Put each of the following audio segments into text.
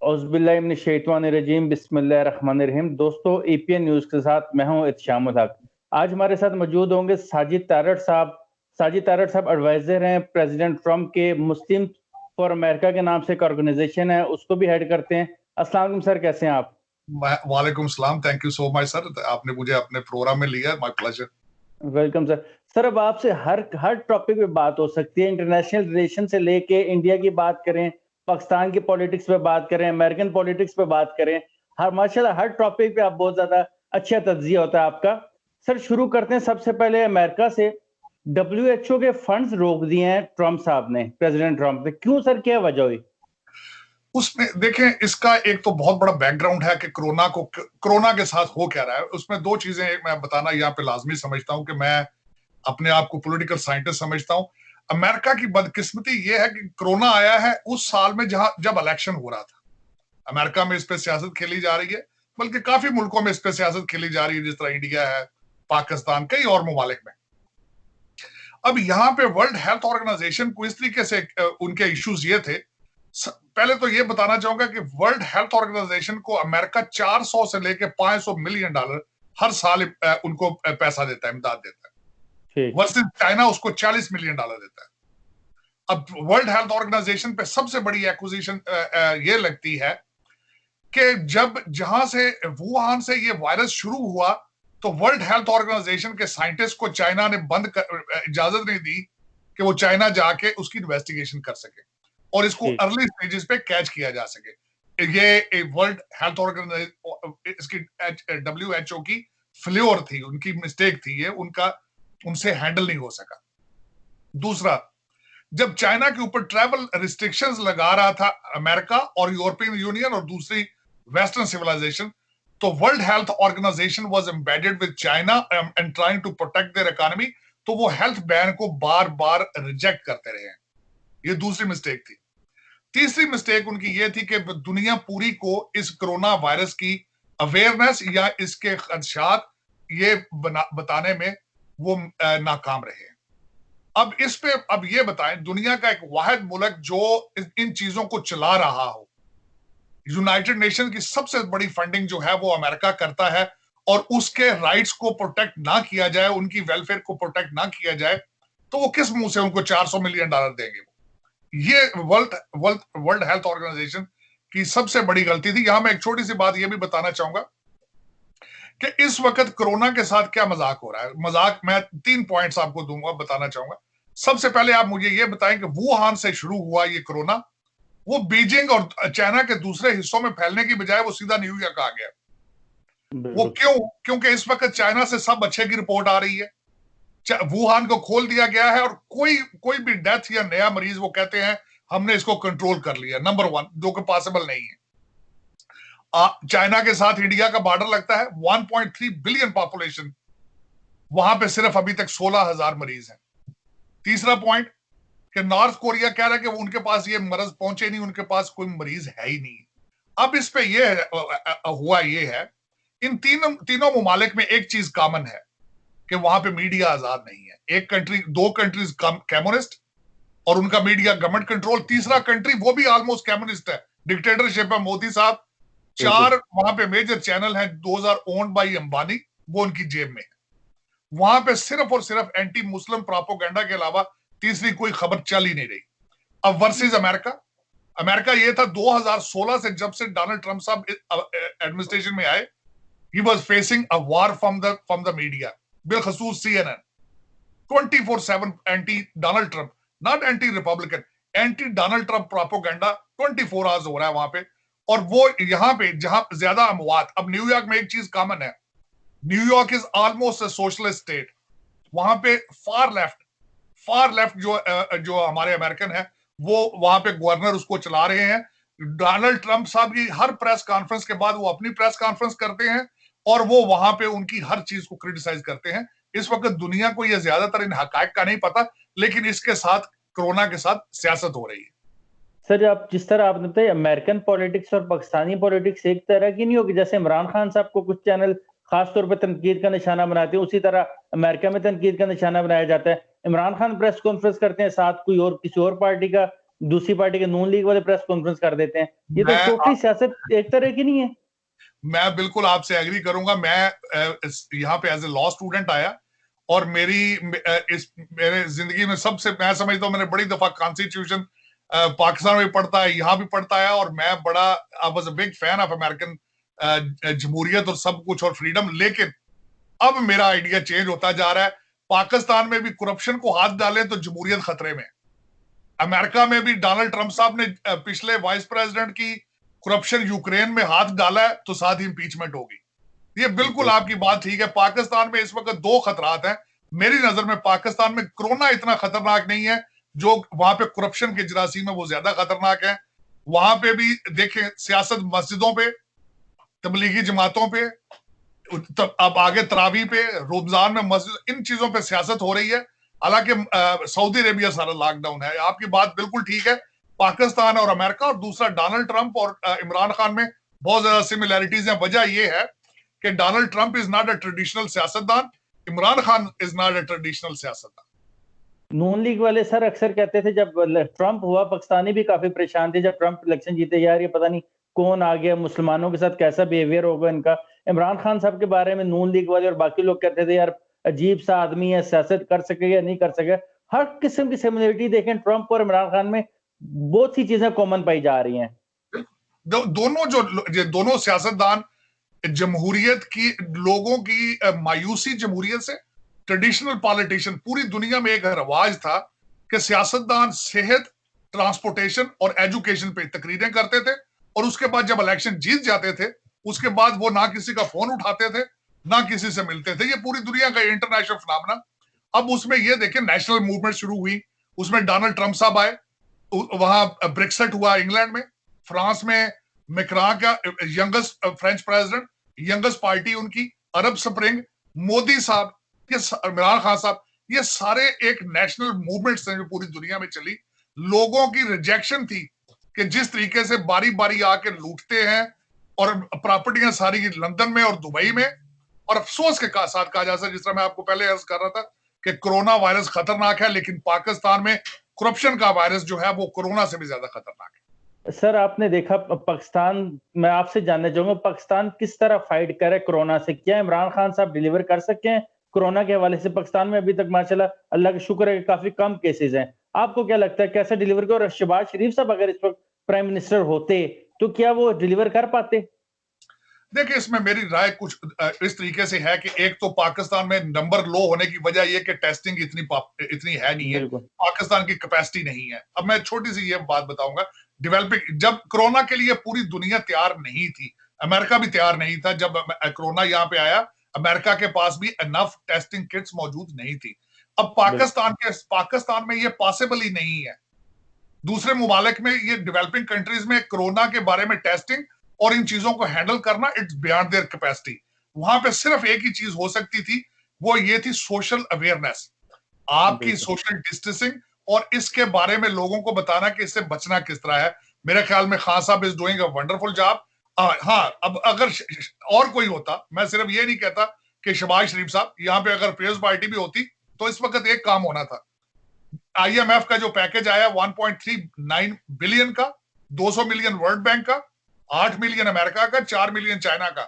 औज़ुबिल्लाहिमिनश्शैतानिर्रजीम बिस्मिल्लाहिर्रहमानिर्रहीम। दोस्तों, APN news के साथ मैं हूं इत्शाम उल हक। आज हमारे साथ मौजूद होंगे साजिद तारड़ साहब। साजिद तारड़ साहब एडवाइजर हैं प्रेसिडेंट ट्रंप के। मुस्लिम फॉर अमेरिका के नाम से एक ऑर्गेनाइजेशन है, उसको भी हेड करते हैं। अस्सलाम वालेकुम सर, कैसे हैं आप? वालेकुम सलाम। Thank you so much sir, आपने मुझे अपने प्रोग्राम में लिया। My pleasure. Welcome sir. Sir, अब आपसे हर हर टॉपिक पे बात हो सकती है। इंटरनेशनल रिलेशन से लेके इंडिया की बात करें, पाकिस्तान की पॉलिटिक्स पे बात करें, अमेरिकन पॉलिटिक्स पे बात करें, हर माशाल्लाह हर टॉपिक पे आप बहुत ज्यादा अच्छा तज्जिया होता है आपका। सर, शुरू करते हैं सबसे पहले अमेरिका से। डब्ल्यूएचओ के फंड्स रोक दिए हैं ट्रंप साहब ने, प्रेसिडेंट ट्रंप ने। क्यों सर, क्या वजह हुई? उसमें देखें, इसका एक तो बहुत बड़ा बैकग्राउंड है कि कोरोना के साथ हो क्या रहा है। उसमें दो चीजें मैं बताना यहाँ पे लाजमी समझता हूँ कि मैं अपने आप को पॉलिटिकल साइंटिस्ट समझता हूँ। अमेरिका की बदकिस्मती ये है कि कोरोना आया है उस साल में जब इलेक्शन हो रहा था। अमेरिका में इस पे सियासत खेली जा रही है, बल्कि काफी मुल्कों में इस पे सियासत खेली जा रही है, जिस तरह इंडिया है, पाकिस्तान, कई और ममालिक में। अब यहाँ पे वर्ल्ड हेल्थ ऑर्गेनाइजेशन को इस तरीके से उनके इश्यूज ये थे। पहले तो ये बताना चाहूंगा कि वर्ल्ड हेल्थ ऑर्गेनाइजेशन को अमेरिका 400 से लेकर 500 मिलियन डॉलर हर साल उनको पैसा देता है, इमदाद देता है, वर्सेस चाइना उसको 40 मिलियन डॉलर देता है। अब वर्ल्ड हेल्थ ऑर्गेनाइजेशन पे सबसे बड़ी एक्विजिशन ये लगती है कि जहां से वुहान से ये वायरस शुरू हुआ, तो वर्ल्ड हेल्थ ऑर्गेनाइजेशन के साइंटिस्ट को चाइना ने इजाजत नहीं दी कि वो चाइना जाके उसकी इन्वेस्टिगेशन कर सके और इसको अर्ली स्टेजेस पे कैच किया जा सके। ये वर्ल्ड हेल्थ ऑर्गेनाइजेशन, इसकी डब्ल्यूएचओ की फ्लेवर थी, उनकी मिस्टेक थी, ये उनसे हैंडल नहीं हो सका। दूसरा, जब चाइना के ऊपर ट्रैवल रिस्ट्रिक्शंस लगा रहा था अमेरिका और यूरोपियन यूनियन और दूसरी वेस्टर्न सिविलाइजेशन, तो World Health Organisation was embedded with China and trying to protect their economy, तो वो हेल्थ बैन को बार बार रिजेक्ट करते रहे हैं। ये दूसरी मिस्टेक थी। तीसरी मिस्टेक उनकी ये थी कि दुनिया पूरी को इस कोरोना वायरस की अवेयरनेस या इसके खदशात ये बताने में वो नाकाम रहे। अब ये बताएं, दुनिया का एक वाहिद मुल्क जो इन चीजों को चला रहा हो, यूनाइटेड नेशन की सबसे बड़ी फंडिंग जो है वो अमेरिका करता है, और उसके राइट्स को प्रोटेक्ट ना किया जाए, उनकी वेलफेयर को प्रोटेक्ट ना किया जाए, तो वो किस मुंह से उनको 400 मिलियन डॉलर देंगे? ये वर्ल्ड हेल्थ ऑर्गेनाइजेशन की सबसे बड़ी गलती थी। यहां मैं एक छोटी सी बात ये भी बताना चाहूंगा कि इस वक्त कोरोना के साथ क्या मजाक हो रहा है। मजाक मैं 3 पॉइंट्स आपको दूंगा, बताना चाहूंगा। सबसे पहले आप मुझे ये बताएं कि वुहान से शुरू हुआ ये कोरोना, वो बीजिंग और चाइना के दूसरे हिस्सों में फैलने की बजाय वो सीधा न्यूयॉर्क आ गया। वो क्यों? क्योंकि इस वक्त चाइना से सब अच्छे की रिपोर्ट आ रही है, वुहान को खोल दिया गया है और कोई भी डेथ या नया मरीज वो कहते हैं हमने इसको कंट्रोल कर लिया। नंबर 1, जो कि पॉसिबल नहीं है। चाइना के साथ इंडिया का बॉर्डर लगता है, 1.3 बिलियन पॉपुलेशन, वहां पे सिर्फ अभी तक 16,000 मरीज हैं। तीसरा पॉइंट कि नॉर्थ कोरिया कह रहा है कि उनके पास ये मर्ज पहुंचे नहीं, उनके पास कोई मरीज है ही नहीं। अब इस पे ये हुआ ये है, इन तीनों ममालिक में एक चीज कॉमन है कि वहां पे मीडिया आजाद नहीं है। दो कंट्रीज कम्युनिस्ट और उनका मीडिया गवर्नमेंट कंट्रोल। तीसरा कंट्री वो भी ऑलमोस्ट कम्युनिस्ट है, डिक्टेटरशिप है, मोदी साहब। 4 वहां पे मेजर चैनल हैं, 2000 ओन्ड बाय अंबानी, वो उनकी जेब में है। वहां पे सिर्फ और सिर्फ एंटी मुस्लिम प्रोपेगेंडा के अलावा तीसरी कोई खबर चल ही नहीं रही। अब वर्सेस अमेरिका ये था 2016 से, जब से डोनाल्ड ट्रंप साहब एडमिनिस्ट्रेशन में आए, he was facing a war from the media, बिलखसूस CNN, 24/7 anti Donald Trump, not anti Republican, anti Donald Trump propaganda 24 hours हो रहा है वहां पे। और वो यहाँ पे जहां ज्यादा अमवात, अब न्यूयॉर्क में एक चीज कॉमन है, New York is almost a socialist state. वहां पे फार लेफ्ट जो हमारे अमेरिकन है, वो वहां पे गवर्नर उसको चला रहे हैं। डोनाल्ड ट्रंप साहब की हर प्रेस कॉन्फ्रेंस के बाद वो अपनी प्रेस कॉन्फ्रेंस करते हैं और वो वहां पे उनकी हर चीज को क्रिटिसाइज करते हैं। इस वक्त दुनिया को ये ज्यादातर इन हकायक का नहीं पता, लेकिन इसके साथ कोरोना के साथ सियासत हो रही है। सर, आप जिस तरह आपने बताया, अमेरिकन पॉलिटिक्स और पाकिस्तानी पॉलिटिक्स एक तरह की नहीं होगी। जैसे इमरान खान साहब को कुछ चैनल खास तौर पर तनकीद का निशाना बनाते हैं, उसी तरह अमेरिका में तनकीद का निशाना बनाया जाता है। इमरान खान प्रेस कॉन्फ्रेंस करते हैं, साथ कोई और किसी और पार्टी का दूसरी पार्टी के नून लीग वाले प्रेस कॉन्फ्रेंस कर देते हैं। ये तो टोटली सियासत एक तरह की नहीं है। मैं बिल्कुल आपसे एग्री करूंगा। मैं यहाँ पे एज ए लॉ स्टूडेंट आया, और मेरे जिंदगी में सबसे, मैं समझता हूँ मैंने बड़ी दफा कॉन्स्टिट्यूशन पाकिस्तान में पढ़ता है, यहाँ भी पढ़ता है, और मैं बड़ा I was a big fan of American जमहूरियत और सब कुछ और फ्रीडम। लेकिन अब मेरा आइडिया चेंज होता जा रहा है। पाकिस्तान में भी करप्शन को हाथ डालें तो जमहूरियत खतरे में। अमेरिका में भी डोनाल्ड ट्रंप साहब ने पिछले वाइस प्रेसिडेंट की करप्शन यूक्रेन में हाथ डाला है तो साथ ही इंपीचमेंट होगी। ये बिल्कुल आपकी बात ठीक है। पाकिस्तान में इस वक्त दो खतरात हैं मेरी नजर में। पाकिस्तान में कोरोना इतना खतरनाक नहीं है, जो वहां पे करप्शन के जरासीम है वो ज्यादा खतरनाक है। वहां पे भी देखें, सियासत मस्जिदों पे, तबलीगी जमातों पे, अब आगे तरावी पे, रमजान में मस्जिद, इन चीजों पे सियासत हो रही है। हालांकि सऊदी अरेबिया सारा लॉकडाउन है। आपकी बात बिल्कुल ठीक है। पाकिस्तान और अमेरिका, और दूसरा डोनाल्ड ट्रंप और इमरान खान में बहुत ज्यादा सिमिलैरिटीज हैं। वजह यह है कि Donald Trump is not a traditional सियासतदान, Imran Khan is not a traditional सियासतदान। नून लीग वाले सर अक्सर कहते थे, जब ट्रंप हुआ पाकिस्तानी भी काफी परेशान थे, जब ट्रंप इलेक्शन जीते, यार ये पता नहीं कौन आ गया, मुसलमानों के साथ कैसा बिहेवियर होगा इनका। इमरान खान साहब के बारे में नून लीग वाले और बाकी लोग कहते थे, यार अजीब सा आदमी है, सियासत कर सकेगा नहीं कर सकेगा। हर किस्म की सिमिलरिटी देखें ट्रंप और इमरान खान में, बहुत सी चीजें कॉमन पाई जा रही हैं। दोनों सियासतदान जमहूरियत की, लोगों की मायूसी जमहूरियत से। ट्रेडिशनल पॉलिटिशियन, पूरी दुनिया में एक रवाज था कि सियासतदान सेहत, ट्रांसपोर्टेशन और एजुकेशन पे तकरीरें करते थे, और उसके बाद जब इलेक्शन जीत जाते थे उसके बाद वो ना किसी का फोन उठाते थे, ना किसी से मिलते थे। ये पूरी दुनिया का इंटरनेशनल फिनोमेना। अब उसमें ये देखें, नेशनल मूवमेंट शुरू हुई, उसमें डोनाल्ड ट्रंप साहब आए, वहां ब्रेक्सिट हुआ इंग्लैंड में, फ्रांस में मैक्रां का youngest French president, youngest party उनकी, अरब स्प्रिंग, मोदी साहब, ये इमरान खान साहब, ये सारे एक नेशनल मूवमेंट्स हैं जो पूरी दुनिया में चली। लोगों की रिजेक्शन थी कि जिस तरीके से बारी बारी आके लूटते हैं, और प्रॉपर्टियां सारी लंदन में और दुबई में। और अफसोस के साथ कहा जा सकता है, जिस तरह मैं आपको पहले अर्ज कर रहा था कि कोरोना वायरस खतरनाक है, लेकिन पाकिस्तान में करप्शन का वायरस जो है वो कोरोना से भी ज्यादा खतरनाक है। सर आपने देखा पाकिस्तान, मैं आपसे जानना चाहूंगा पाकिस्तान किस तरह फाइट करे कोरोना से? क्या इमरान खान साहब डिलीवर कर सके हैं कोरोना के हवाले से? पाकिस्तान में अभी तक माशाल्लाह अल्लाह का शुक्र है कि काफी कम केसेस हैं। आपको क्या लगता है कैसे डिलीवर करे? और शहबाज शरीफ साहब अगर इस वक्त प्राइम मिनिस्टर होते तो क्या वो डिलीवर कर पाते? देखिए, इसमें मेरी राय कुछ इस तरीके से है कि एक तो पाकिस्तान में नंबर लो होने की वजह यह कि टेस्टिंग इतनी है नहीं है, पाकिस्तान की कैपेसिटी नहीं है। अब मैं छोटी सी ये बात बताऊंगा, डेवलपिंग, जब कोरोना के लिए पूरी दुनिया तैयार नहीं थी, अमेरिका भी तैयार नहीं था, जब कोरोना यहाँ पे आया अमेरिका के पास भी इनफ टेस्टिंग किट्स मौजूद नहीं थी। अब पाकिस्तान में ये पॉसिबल ही नहीं है। दूसरे मुमालिक में, ये डेवलपिंग कंट्रीज में कोरोना के बारे में टेस्टिंग और इन चीजों को हैंडल करना, इट्स बियॉन्ड देयर कैपेसिटी। वहां पे सिर्फ एक ही चीज हो सकती थी, वो ये थी सोशल अवेयरनेस, आपकी सोशल डिस्टेंसिंग, और इसके बारे में लोगों को बताना कि इससे बचना किस तरह है। मेरे ख्याल में खान साहब is doing a wonderful job. हाँ, अब अगर और कोई होता, मैं सिर्फ ये नहीं कहता कि शहबाज शरीफ साहब, यहाँ पे अगर पीपल्स पार्टी भी होती तो इस वक्त एक काम होना था। IMF का जो पैकेज आया 1.39 बिलियन का, 200 मिलियन वर्ल्ड बैंक का, 8 मिलियन अमेरिका का, 4 मिलियन चाइना का,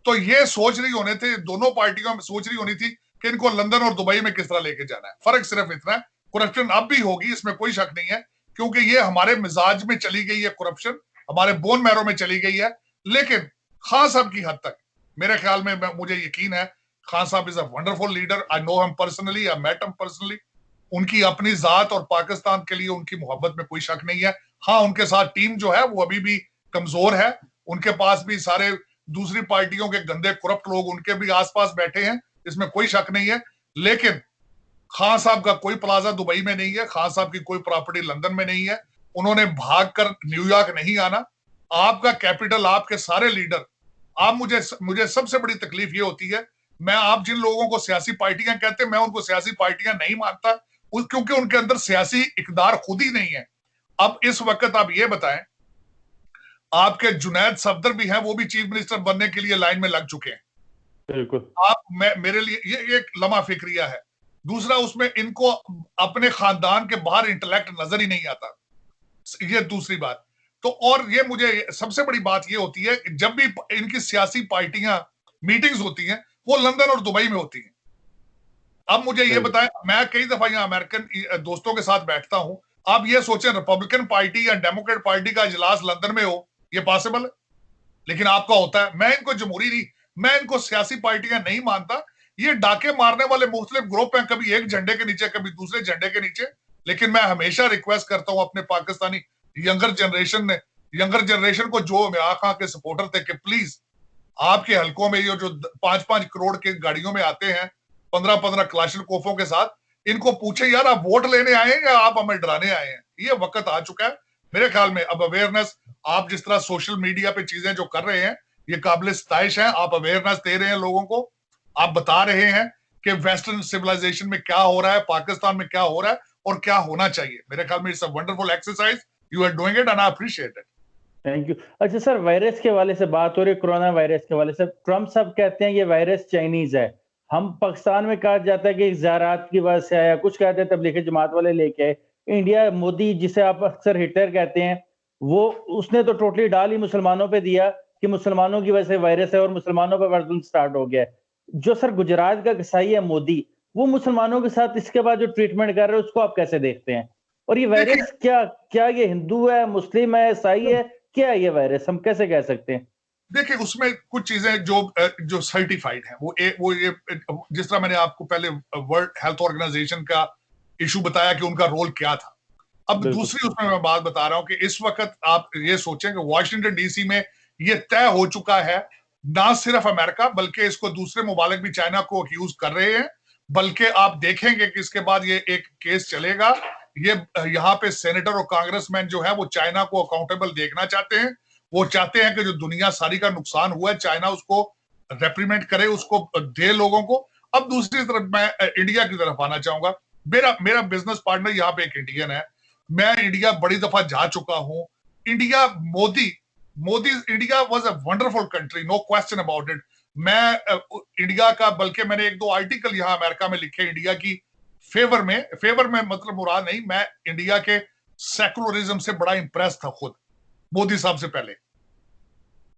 तो ये सोच रही होने थे, दोनों पार्टियों में सोच रही होनी थी कि इनको लंदन और दुबई में किस तरह लेके जाना है। फर्क सिर्फ इतना है, करप्शन अब भी होगी, इसमें कोई शक नहीं है, क्योंकि ये हमारे मिजाज में चली गई है, करप्शन हमारे बोन मैरो में चली गई है। लेकिन खान साहब की हद तक मेरे ख्याल में, मुझे यकीन है, खान साहब is a wonderful leader. I know him personally, I met him personally. उनकी अपनी जात और पाकिस्तान के लिए उनकी मोहब्बत में कोई शक नहीं है। हाँ, उनके साथ टीम जो है वो अभी भी कमजोर है, उनके पास भी सारे दूसरी पार्टियों के गंदे करप्ट लोग उनके भी आसपास बैठे हैं, इसमें कोई शक नहीं है। लेकिन खान साहब का कोई प्लाजा दुबई में नहीं है, खान साहब की कोई प्रॉपर्टी लंदन में नहीं है, उन्होंने भागकर न्यूयॉर्क नहीं आना। आपका कैपिटल, आपके सारे लीडर, आप मुझे सबसे बड़ी तकलीफ ये होती है, मैं आप जिन लोगों को सियासी पार्टियां कहते हैं, मैं उनको सियासी पार्टियां नहीं मानता, क्योंकि उनके अंदर सियासी इकदार खुद ही नहीं है। अब इस वक्त आप ये बताएं, आपके जुनैद सफदर भी हैं, वो भी चीफ मिनिस्टर बनने के लिए लाइन में लग चुके हैं। बिल्कुल। मेरे लिए ये एक लम्हा फिक्रिया है। दूसरा, उसमें इनको अपने खानदान के बाहर इंटेलेक्ट नजर ही नहीं आता। ये दूसरी बात। तो और ये मुझे सबसे बड़ी बात ये होती है, जब भी इनकी सियासी पार्टियां मीटिंग्स होती हैं वो लंदन और दुबई में होती हैं। अब मुझे ये बताएं, मैं कई दफा यहाँ अमेरिकन दोस्तों के साथ बैठता हूं, आप ये सोचें रिपब्लिकन पार्टी या डेमोक्रेट पार्टी का इजलास लंदन में हो, ये पॉसिबल है? लेकिन आपका होता है। मैं इनको जमहूरी नहीं, मैं इनको सियासी पार्टियां नहीं मानता। ये डाके मारने वाले मुख्तलिफ ग्रुप हैं, कभी एक झंडे के नीचे कभी दूसरे झंडे के नीचे। लेकिन मैं हमेशा रिक्वेस्ट करता हूं अपने पाकिस्तानी यंगर जनरेशन को, जो मैं आखा के सपोर्टर थे, कि प्लीज आपके हलकों में ये जो 5-5 करोड़ के गाड़ियों में आते हैं 15-15 क्लाशनकोफों के साथ, इनको पूछे यार आप वोट लेने आए हैं या आप हमें डराने आए हैं? ये वक्त आ चुका है मेरे ख्याल में। अब अवेयरनेस, आप जिस तरह सोशल मीडिया पे चीजें जो कर रहे हैं ये काबिल सताइश है। आप अवेयरनेस दे रहे हैं लोगों को, आप बता रहे हैं कि वेस्टर्न सिविलाइजेशन में क्या हो रहा है, पाकिस्तान में क्या हो रहा है और क्या होना चाहिए। मेरे ख्याल में it's a wonderful exercise, you are doing it and I appreciate it. Thank you. अच्छा सर, वायरस के हवाले से बात हो रही है, कोरोना वायरस के हवाले से ट्रम्प साहब कहते हैं ये वायरस चाइनीज है। हम पाकिस्तान में कहा जाता है कि ज़रात की वजह से आया, कुछ कहते हैं तबलीगी जमात वाले लेके आए। इंडिया, मोदी जिसे आप अक्सर हिटलर कहते हैं, वो उसने तो टोटली डाल ही मुसलमानों पे दिया कि मुसलमानों की वजह से वायरस है और मुसलमानों पर वर्जन स्टार्ट हो गया है। जो सर गुजरात का कसाई है मोदी, वो मुसलमानों के साथ इसके बाद जो ट्रीटमेंट कर रहे हैं उसको आप कैसे देखते हैं? और ये देखिए, वायरस क्या क्या ये हिंदू है, मुस्लिम है, ईसाई है, क्या है ये वायरस, हम कैसे कह सकते हैं? देखिए उसमें कुछ चीजें जो सर्टिफाइड हैं, वो ये जिस तरह मैंने आपको पहले वर्ल्ड हेल्थ ऑर्गेनाइजेशन का इशू बताया कि उनका रोल क्या था। अब बिल्कुल। दूसरी उसमें मैं बात बता रहा हूं कि इस वक्त आप ये सोचें कि वॉशिंगटन डीसी में ये तय हो चुका है, ना सिर्फ अमेरिका बल्कि इसको दूसरे मुमालिक भी चाइना को अक्यूज कर रहे हैं। बल्कि आप देखेंगे कि इसके बाद ये एक केस चलेगा, ये यहाँ पे सेनेटर और कांग्रेसमैन जो है वो चाइना को अकाउंटेबल देखना चाहते हैं। वो चाहते हैं कि जो दुनिया सारी का नुकसान हुआ है चाइना उसको रेप्रीमेंट करे, उसको दे लोगों को। अब दूसरी तरफ मैं इंडिया की तरफ आना चाहूंगा। मेरा मेरा बिजनेस पार्टनर यहाँ पे एक इंडियन है, मैं इंडिया बड़ी दफा जा चुका हूं। India, Modi India was a wonderful country, no question about it. मैं इंडिया का, बल्कि मैंने 1-2 आर्टिकल यहाँ अमेरिका में लिखे इंडिया की फेवर में मतलब मुराद नहीं, मैं इंडिया के सेकुलरिज्म से बड़ा इंप्रेस था खुद मोदी साहब से पहले।